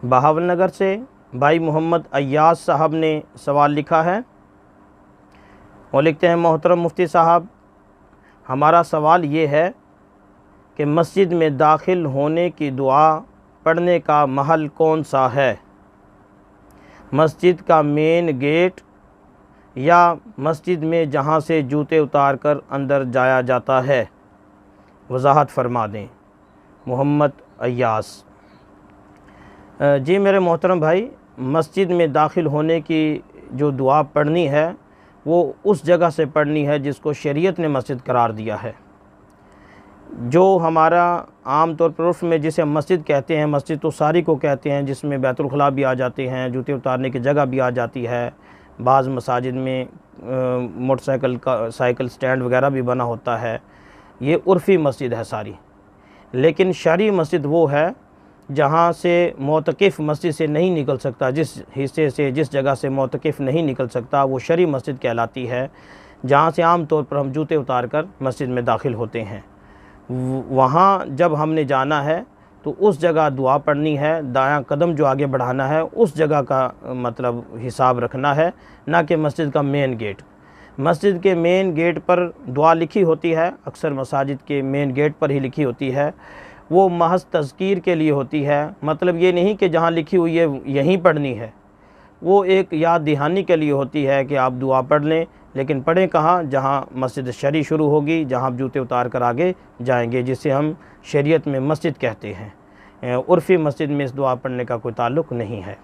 बहावलनगर से भाई मोहम्मद अय्याज साहब ने सवाल लिखा है और लिखते हैं, मोहतरम मुफ्ती साहब, हमारा सवाल ये है कि मस्जिद में दाखिल होने की दुआ पढ़ने का महल कौन सा है? मस्जिद का मेन गेट या मस्जिद में जहाँ से जूते उतार कर अंदर जाया जाता है? वजाहत फरमा दें। मोहम्मद अय्याज। जी मेरे मोहतरम भाई, मस्जिद में दाखिल होने की जो दुआ पढ़नी है वो उस जगह से पढ़नी है जिसको शरीयत ने मस्जिद करार दिया है। जो हमारा आम तौर पर उर्फ़ में जिसे मस्जिद कहते हैं, मस्जिद तो सारी को कहते हैं जिसमें बैतुल खुला भी आ जाते हैं, जूते उतारने की जगह भी आ जाती है। बाज़ मसाजिद में मोटरसाइकिल का साइकिल स्टैंड वगैरह भी बना होता है। ये उर्फ़ी मस्जिद है सारी। लेकिन शरई मस्जिद वो है जहाँ से मोतकिफ़ मस्जिद से नहीं निकल सकता, जिस हिस्से से जिस जगह से मोतकिफ़ नहीं निकल सकता वो शरई मस्जिद कहलाती है, जहाँ से आम तौर पर हम जूते उतार कर मस्जिद में दाखिल होते हैं। वहाँ जब हमने जाना है तो उस जगह दुआ पढ़नी है, दायां कदम जो आगे बढ़ाना है उस जगह का मतलब हिसाब रखना है, ना कि मस्जिद का मेन गेट। मस्जिद के मेन गेट पर दुआ लिखी होती है, अक्सर मसाजिद के मेन गेट पर ही लिखी होती है। वो महज तज़कीर के लिए होती है, मतलब ये नहीं कि जहाँ लिखी हुई है यहीं पढ़नी है। वो एक याद दहानी के लिए होती है कि आप दुआ पढ़ लें, लेकिन पढ़ें कहाँ? जहाँ मस्जिद शरई शुरू होगी, जहाँ आप जूते उतार कर आगे जाएंगे, जिसे हम शरीयत में मस्जिद कहते हैं। उर्फ़ी मस्जिद में इस दुआ पढ़ने का कोई ताल्लुक़ नहीं है।